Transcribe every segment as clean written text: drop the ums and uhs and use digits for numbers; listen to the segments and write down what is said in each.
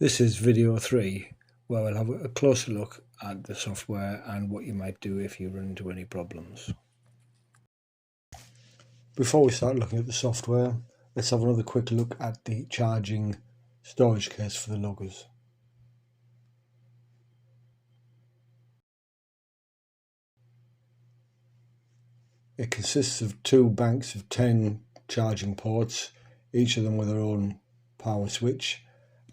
This is video 3, where we'll have a closer look at the software and what you might do if you run into any problems. Before we start looking at the software, let's have another quick look at the charging storage case for the loggers. It consists of two banks of 10 charging ports, each of them with their own power switch,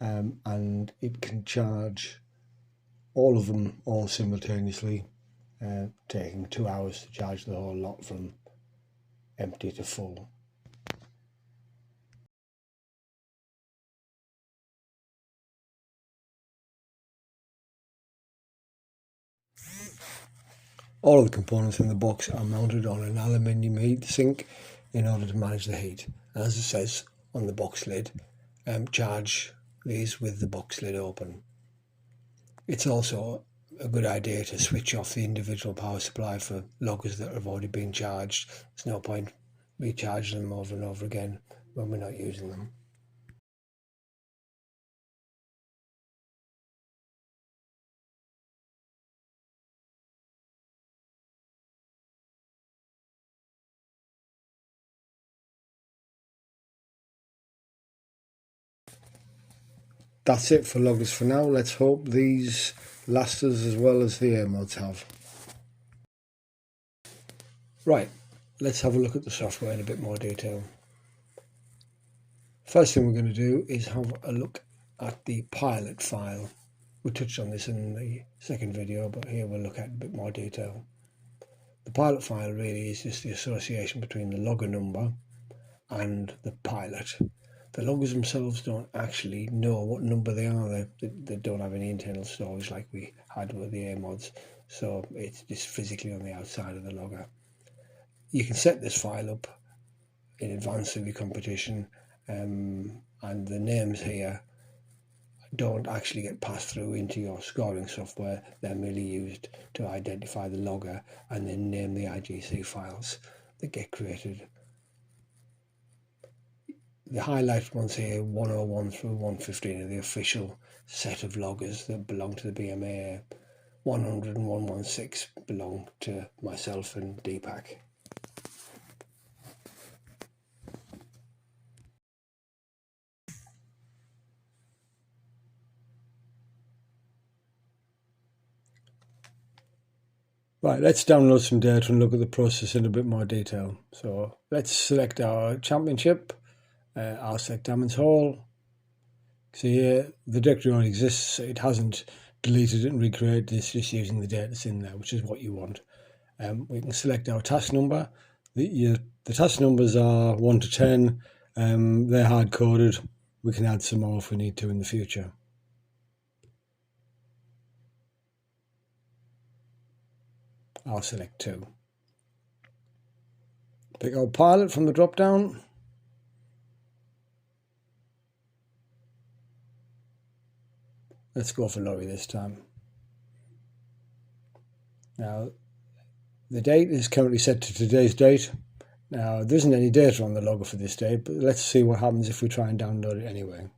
and it can charge all of them all simultaneously, taking 2 hours to charge the whole lot from empty to full. All of the components in the box are mounted on an aluminium heat sink in order to manage the heat. And as it says on the box lid, charge these with the box lid open. It's also a good idea to switch off the individual power supply for loggers that have already been charged. There's no point recharging them over and over again when we're not using them. That's it for loggers for now. Let's hope these last us as well as the air mods have. Right, let's have a look at the software in a bit more detail. First thing we're going to do is have a look at the pilot file. We touched on this in the second video, but here we'll look at a bit more detail. The pilot file really is just the association between the logger number and the pilot. The loggers themselves don't actually know what number they are. They don't have any internal storage like we had with the air mods, so it's just physically on the outside of the logger. You can set this file up in advance of your competition, and the names here don't actually get passed through into your scoring software. They're merely used to identify the logger and then name the IGC files that get created. The highlighted ones here, 101 through 115, are the official set of loggers that belong to the BMAA. 100 and 116 belong to myself and Deepak. Right, let's download some data and look at the process in a bit more detail. So let's select our championship. I'll select Diamonds Hall. See here, the directory already exists. It hasn't deleted it and recreated it. It's just using the data that's in there, which is what you want. We can select our task number. The task numbers are 1 to 10. They're hard-coded. We can add some more if we need to in the future. I'll select 2. Pick our pilot from the drop-down. Let's go for lorry this time. Now, the date is currently set to today's date. Now, there isn't any data on the logger for this date, but let's see what happens if we try and download it anyway.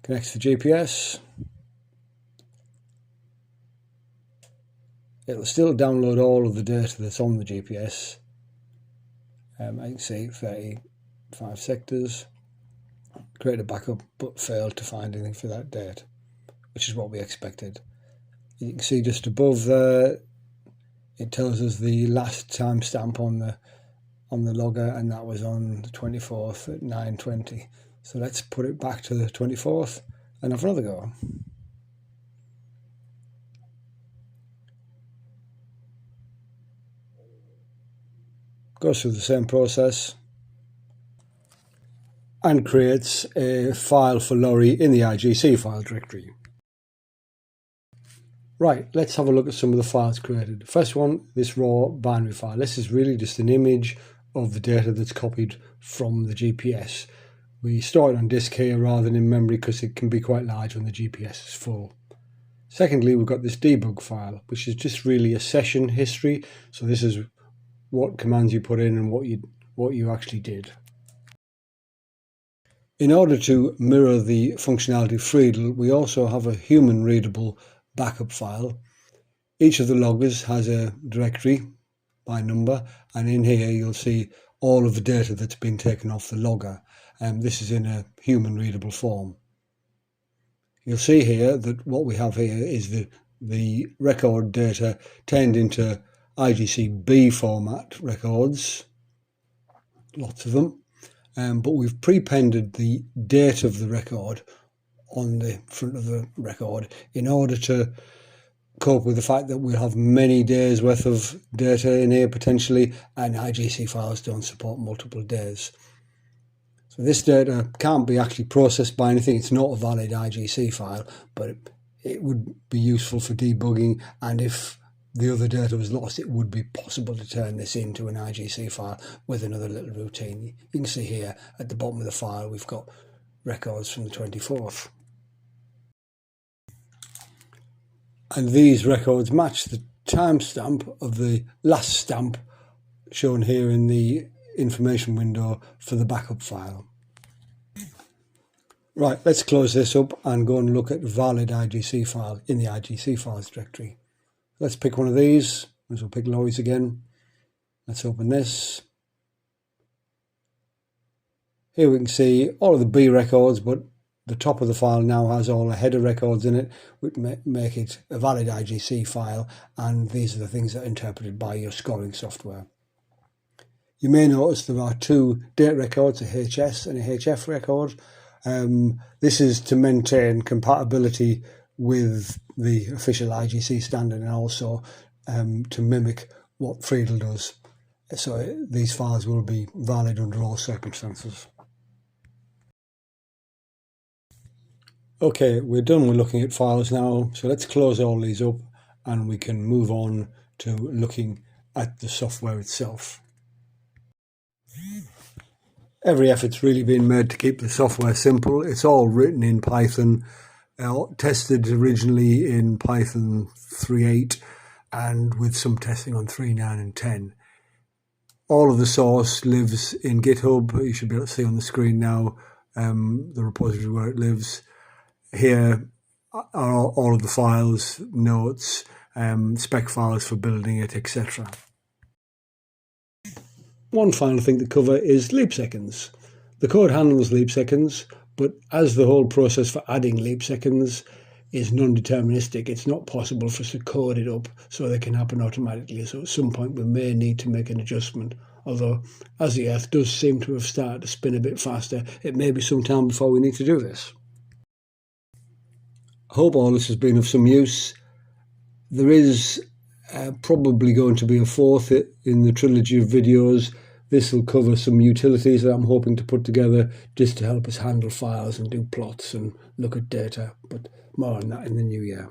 Connect to the GPS. It'll still download all of the data that's on the GPS. I can see 35 sectors. Create a backup, but failed to find anything for that date, which is what we expected. You can see just above there, it tells us the last timestamp on the logger, and that was on the 24th at 9:20. So let's put it back to the 24th and have another go. Goes through the same process and creates a file for lorry in the IGC file directory. Right, let's have a look at some of the files created. First one, this raw binary file. This is really just an image of the data that's copied from the GPS. We store it on disk here rather than in memory because it can be quite large when the GPS is full. Secondly, we've got this debug file, which is just really a session history. So this is what commands you put in and what you actually did. In order to mirror the functionality of Friedel, we also have a human readable backup file. Each of the loggers has a directory by number, and in here you'll see all of the data that's been taken off the logger. This is in a human readable form. You'll see here that what we have here is the record data turned into IGCB format records, lots of them, but we've prepended the date of the record on the front of the record in order to cope with the fact that we'll have many days worth of data in here potentially, and IGC files don't support multiple days. So this data can't be actually processed by anything. It's not a valid IGC file, but it would be useful for debugging, and if the other data was lost, it would be possible to turn this into an IGC file with another little routine. You can see here at the bottom of the file we've got records from the 24th. And these records match the timestamp of the last stamp shown here in the information window for the backup file. Right, let's close this up and go and look at valid IGC file in the IGC files directory. Let's pick one of these. We'll pick Lois again. Let's open this. Here we can see all of the B records, but the top of the file now has all the header records in it, which make it a valid IGC file, and these are the things that are interpreted by your scoring software. You may notice there are two date records, a HS and a HF record. This is to maintain compatibility with the official IGC standard, and also to mimic what Friedel does. So these files will be valid under all circumstances. Okay, we're done with looking at files now, so let's close all these up and we can move on to looking at the software itself. Every effort's really been made to keep the software simple. It's all written in Python, tested originally in Python 3.8 and with some testing on 3.9 and 10. All of the source lives in GitHub. You should be able to see on the screen now the repository where it lives. Here are all of the files, notes, spec files for building it, etc. One final thing to cover is leap seconds. The code handles leap seconds, but as the whole process for adding leap seconds is non-deterministic, it's not possible for us to code it up so they can happen automatically. So at some point we may need to make an adjustment. Although as the Earth does seem to have started to spin a bit faster, it may be some time before we need to do this. I hope all this has been of some use. There is probably going to be a fourth in the trilogy of videos. This will cover some utilities that I'm hoping to put together just to help us handle files and do plots and look at data, but more on that in the new year.